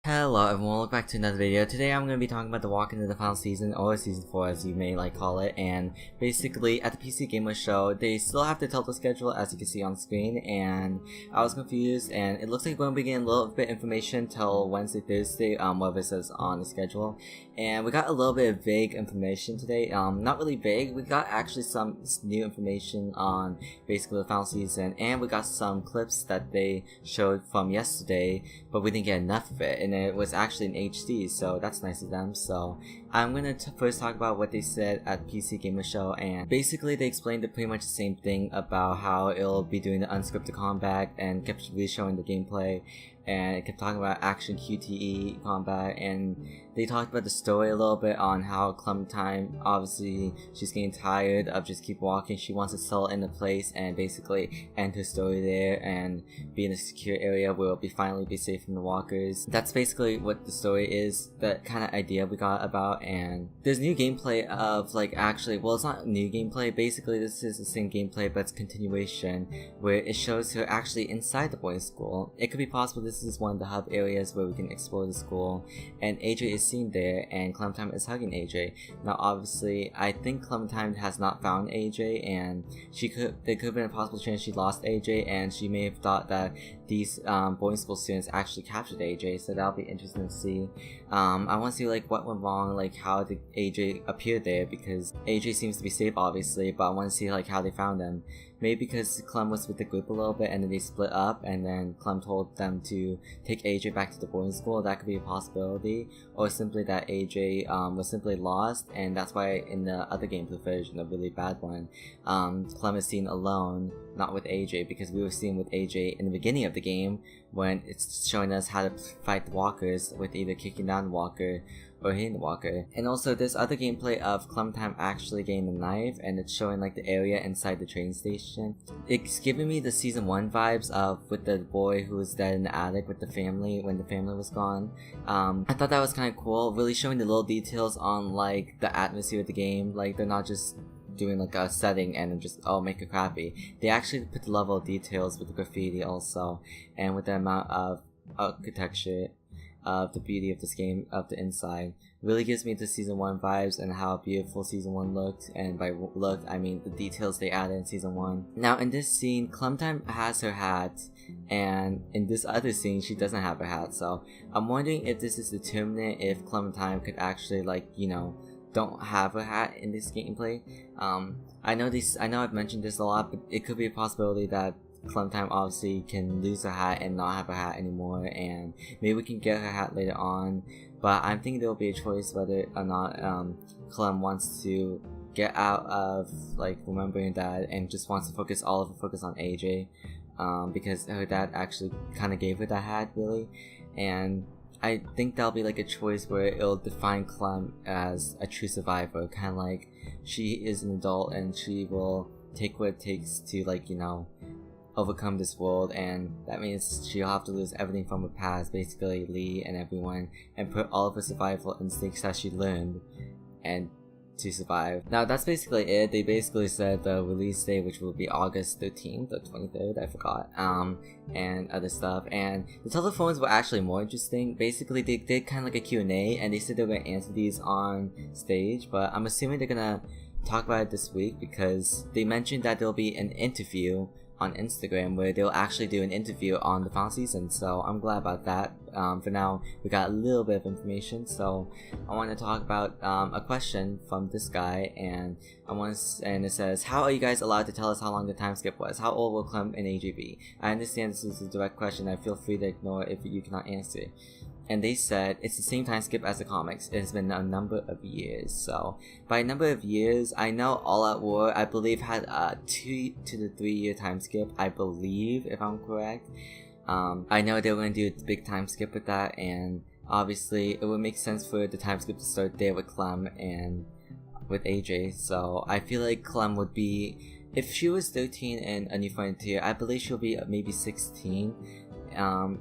Hello everyone, welcome back to another video. Today I'm going to be talking about the walk into the final season, or season 4 as you may call it, and basically at the PC Gamer Show, they still have the title schedule as you can see on screen, and I was confused, and it looks like we're going to be getting a little bit of information till Wednesday, Thursday, whatever it says on the schedule, and we got a little bit of vague information today, not really vague, we got actually some new information on basically the final season, and we got some clips that they showed from yesterday, but we didn't get enough of it, and it was actually in HD, so that's nice of them. So I'm gonna first talk about what they said at PC Gamer Show, and basically they explained pretty much the same thing about how it'll be doing the unscripted combat and kept really showing the gameplay, and it kept talking about action QTE combat, and they talked about the story a little bit on how Clementine, obviously she's getting tired of just keep walking, she wants to settle in a place and basically end her story there and be in a secure area where it'll finally be safe from the walkers. That's basically what the story is, the kind of idea we got about, and there's new gameplay of actually, well, it's not new gameplay, basically this is the same gameplay but it's continuation where it shows her actually inside the boys' school. It could be possible this is one of the hub areas where we can explore the school, and AJ is seen there and Clementine is hugging AJ. Now obviously I think Clementine has not found AJ, and there could have been a possible chance she lost AJ, and she may have thought that these boarding school students actually captured AJ, so that'll be interesting to see. I want to see what went wrong, how did AJ appear there, because AJ seems to be safe obviously, but I want to see how they found him. Maybe because Clem was with the group a little bit and then they split up, and then Clem told them to take AJ back to the boarding school. That could be a possibility, or simply that AJ was simply lost, and that's why in the other gameplay version, a really bad one, Clem is seen alone, not with AJ, because we were seen with AJ in the beginning of the game when it's showing us how to fight the walkers with either kicking down the walker or hitting the walker. And also there's other gameplay of Clementine actually getting the knife, and it's showing the area inside the train station. It's giving me the season 1 vibes of with the boy who was dead in the attic with the family when the family was gone. I thought that was kind of cool, really showing the little details on the atmosphere of the game. They're not just doing a setting and just make it crappy. They actually put the level of details with the graffiti also, and with the amount of architecture of the beauty of this game, of the inside. Really gives me the season 1 vibes and how beautiful season 1 looked, and by looked I mean the details they added in season 1. Now in this scene, Clementine has her hat, and in this other scene she doesn't have her hat, so I'm wondering if this is determinate if Clementine could actually don't have a hat in this gameplay. I know I've mentioned this a lot, but it could be a possibility that Clementine obviously can lose her hat and not have a hat anymore, and maybe we can get her hat later on, but I'm thinking there will be a choice whether or not Clem wants to get out of remembering that and just wants to focus all of her focus on AJ, because her dad actually kind of gave her that hat really, and I think that'll be a choice where it'll define Clem as a true survivor, kind of she is an adult and she will take what it takes to overcome this world, and that means she'll have to lose everything from her past, basically Lee and everyone, and put all of her survival instincts that she learned and to survive. Now that's basically it. They basically said the release date, which will be August 13th or 23rd, I forgot, and other stuff, and the telephones were actually more interesting. Basically they did kind of a Q&A, and they said they were going to answer these on stage, but I'm assuming they're gonna talk about it this week, because they mentioned that there'll be an interview on Instagram where they'll actually do an interview on the final season, so I'm glad about that. For now we got a little bit of information, so I want to talk about a question from this guy, and it says, how are you guys allowed to tell us how long the time skip was? How old will Clem and AJ be? I understand this is a direct question, I feel free to ignore if you cannot answer. And they said it's the same time skip as the comics. It has been a number of years. So by a number of years, I know All Out War, I believe, had a 2 to 3 year time skip, I believe, if I'm correct. I know they were going to do a big time skip with that, and obviously it would make sense for the time skip to start there with Clem and with AJ. So I feel like Clem would be, if she was 13 in A New Frontier, I believe she'll be maybe 16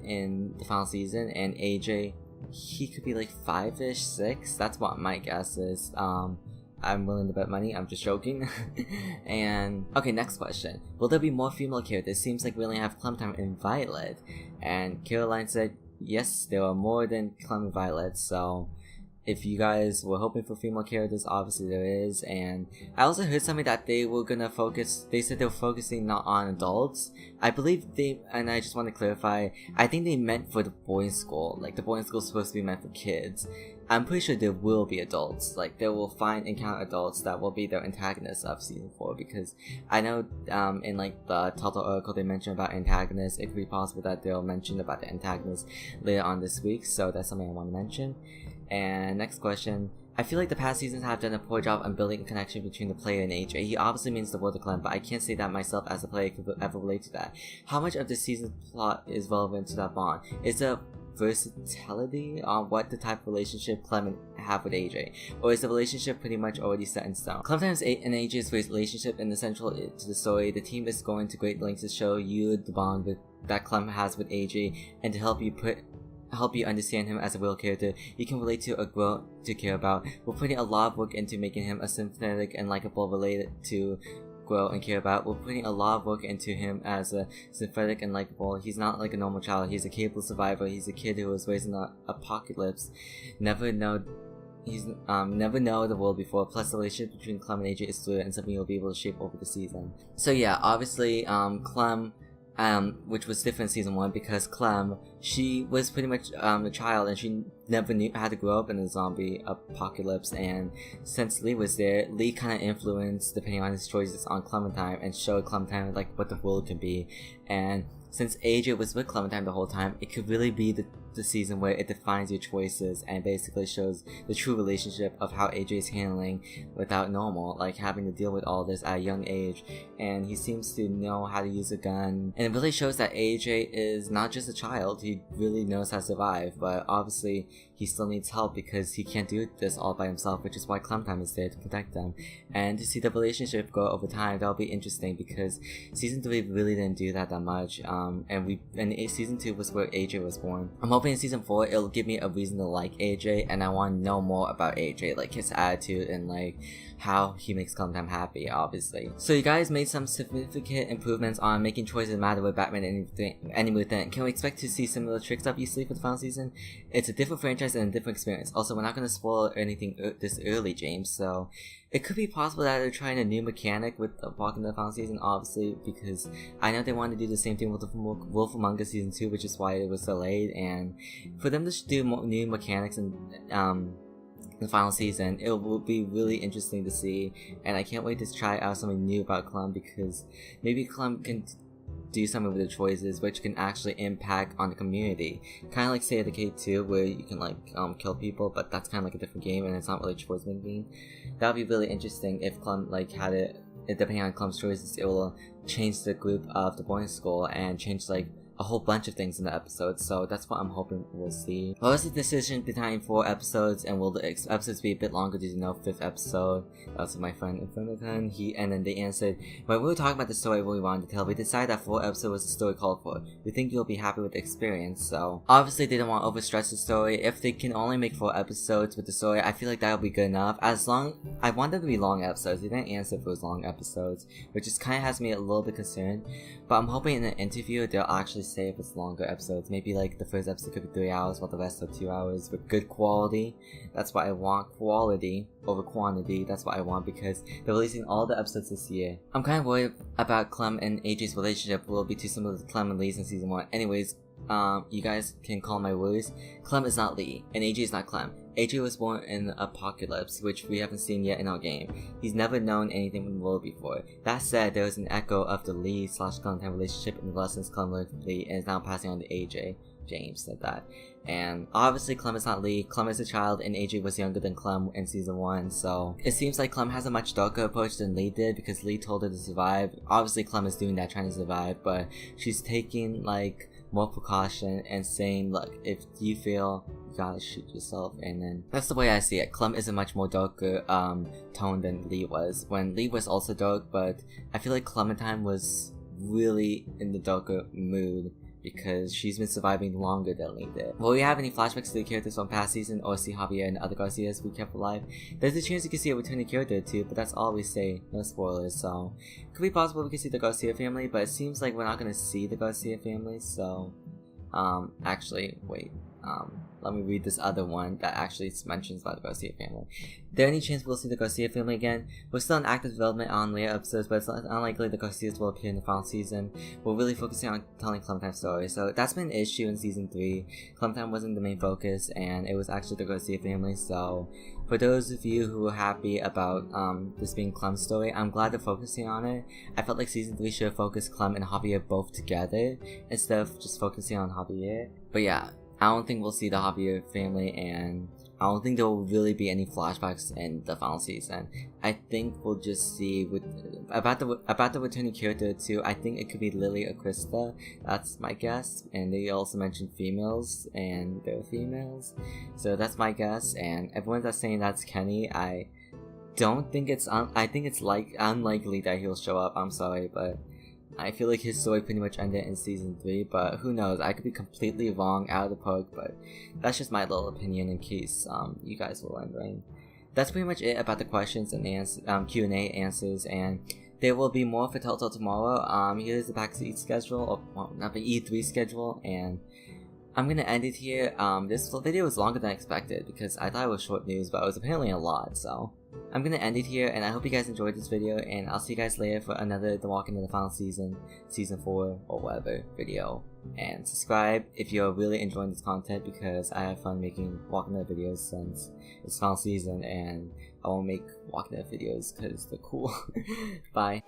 in the final season, and AJ, he could be 5ish, 6, that's what my guess is. I'm willing to bet money, I'm just joking. And okay, next question, will there be more female characters? Seems like we only have Clementine and Violet. And Caroline said, yes, there are more than Clem and Violet, so if you guys were hoping for female characters, obviously there is. And I also heard something that they said they were focusing not on adults. I believe and I just want to clarify, I think they meant for the boarding school. Like, the boarding school is supposed to be meant for kids. I'm pretty sure there will be adults. Like, they will encounter adults that will be their antagonists of season 4, because I know in like the Telltale article they mentioned about antagonists. It could be possible that they'll mention about the antagonists later on this week, so that's something I want to mention. And next question. I feel like the past seasons have done a poor job on building a connection between the player and AJ. He obviously means the world to Clem, but I can't say that myself as a player could ever relate to that. How much of this season's plot is relevant to that bond? Is there versatility on what the type of relationship Clem have with AJ? Or is the relationship pretty much already set in stone? Clementine's and AJ's relationship is central to the story. The team is going to great lengths to show you the bond that Clem has with AJ, and to help you understand him as a real character you can relate to or grow to care about. We're putting a lot of work into making him a sympathetic and likable related to grow and care about. We're putting a lot of work into him as a sympathetic and likable. He's not like a normal child. He's a capable survivor. He's a kid who was raised in the apocalypse. Never know the world before. Plus, the relationship between Clem and AJ is fluid and something you'll be able to shape over the season. So yeah, obviously, Clem, which was different in season 1 because Clem, she was pretty much a child and she never knew how to grow up in a zombie apocalypse, and since Lee was there, Lee kind of influenced, depending on his choices, on Clementine and showed Clementine like what the world can be. And since AJ was with Clementine the whole time, it could really be the season where it defines your choices and basically shows the true relationship of how AJ is handling without normal, like having to deal with all this at a young age. And he seems to know how to use a gun, and it really shows that AJ is not just a child. He really knows how to survive, but obviously he still needs help because he can't do this all by himself, which is why Clementine is there to protect them. And to see the relationship grow over time, that'll be interesting because season 3 really didn't do that much. And season 2 was where AJ was born. I'm hoping in season 4 it'll give me a reason to like AJ, and I want to know more about AJ, like his attitude and like how he makes Clementine happy, obviously. So you guys made some significant improvements on making choices matter with Batman and Any Within. Can we expect to see similar tricks up your sleeve for the final season? It's a different franchise and a different experience. Also, we're not going to spoil anything this early, James, so it could be possible that they're trying a new mechanic with Walking the final season, obviously, because I know they wanted to do the same thing with the Wolf Among Us season 2, which is why it was delayed. And for them to do new mechanics and the final season, it will be really interesting to see, and I can't wait to try out something new about Clem, because maybe Clem can do something with the choices which can actually impact on the community, kind of like State of Decay 2, where you can like kill people, but that's kind of like a different game and it's not really choice making. That would be really interesting if Clem like had it, depending on Clem's choices, it will change the group of the boarding school and change like a whole bunch of things in the episode, so that's what I'm hoping we'll see. What was the decision behind 4 episodes, and will the episodes be a bit longer? Did you know 5th episode? That was my friend in front of him. And then they answered, when we were talking about the story we wanted to tell, we decided that 4 episodes was the story called for. We think you'll be happy with the experience, so obviously they didn't want to overstretch the story. If they can only make 4 episodes with the story, I feel like that'll be good enough. I want them to be long episodes. They didn't answer if it was long episodes, which just kind of has me a little bit concerned, but I'm hoping in an interview they'll actually say if it's longer episodes. Maybe like the first episode could be 3 hours while the rest are 2 hours with good quality. That's what I want. Quality over quantity. That's what I want, because they're releasing all the episodes this year. I'm kind of worried about Clem and AJ's relationship will be too similar to Clem and Lee's in season 1. Anyways, you guys can call my words. Clem is not Lee, and AJ is not Clem. AJ was born in the apocalypse, which we haven't seen yet in our game. He's never known anything from the world before. That said, there is an echo of the Lee/Clementine relationship in the lessons Clem learned from Lee and is now passing on to AJ. James said that. And obviously Clem is not Lee. Clem is a child and AJ was younger than Clem in season 1, so it seems like Clem has a much darker approach than Lee did, because Lee told her to survive. Obviously Clem is doing that, trying to survive, but she's taking like more precaution and saying, look, if you feel, you gotta shoot yourself. And then that's the way I see it. Clem is a much more darker tone than Lee was, when Lee was also dark, but I feel like Clementine was really in the darker mood because she's been surviving longer than Lee did. Will we have any flashbacks to the characters from past season, or see Javier and other Garcias we kept alive? There's a chance you can see a returning character too, but that's all we say, no spoilers, so it could be possible we can see the Garcia family, but it seems like we're not gonna see the Garcia family, so Actually, wait. Let me read this other one that actually mentions about the Garcia family. There any chance we'll see the Garcia family again? We're still in active development on later episodes, but it's unlikely the Garcias will appear in the final season. We're really focusing on telling Clementine's story, so that's been an issue in season 3. Clementine wasn't the main focus, and it was actually the Garcia family, so for those of you who are happy about this being Clem's story, I'm glad they're focusing on it. I felt like season 3 should have focused Clem and Javier both together, instead of just focusing on Javier. But yeah, I don't think we'll see the Javier family, and I don't think there will really be any flashbacks in the final season. I think we'll just see about the returning character too. I think it could be Lily or Krista. That's my guess. And they also mentioned females, and they're females, so that's my guess. And everyone that's saying that's Kenny, I don't think it's. I think it's unlikely that he'll show up. I'm sorry, but I feel like his story pretty much ended in season 3, but who knows, I could be completely wrong, out of the park, but that's just my little opinion in case you guys were wondering. That's pretty much it about the questions and Q&A answers, and there will be more for Telltale tomorrow. Here's the PAX East schedule, not the E3 schedule, and I'm gonna end it here. This video was longer than expected because I thought it was short news, but it was apparently a lot, so I'm gonna end it here, and I hope you guys enjoyed this video, and I'll see you guys later for another The Walking Dead the Final Season, Season 4, or whatever video. And subscribe if you're really enjoying this content, because I have fun making Walking Dead videos since it's final season, and I won't make Walking Dead videos because they're cool. Bye.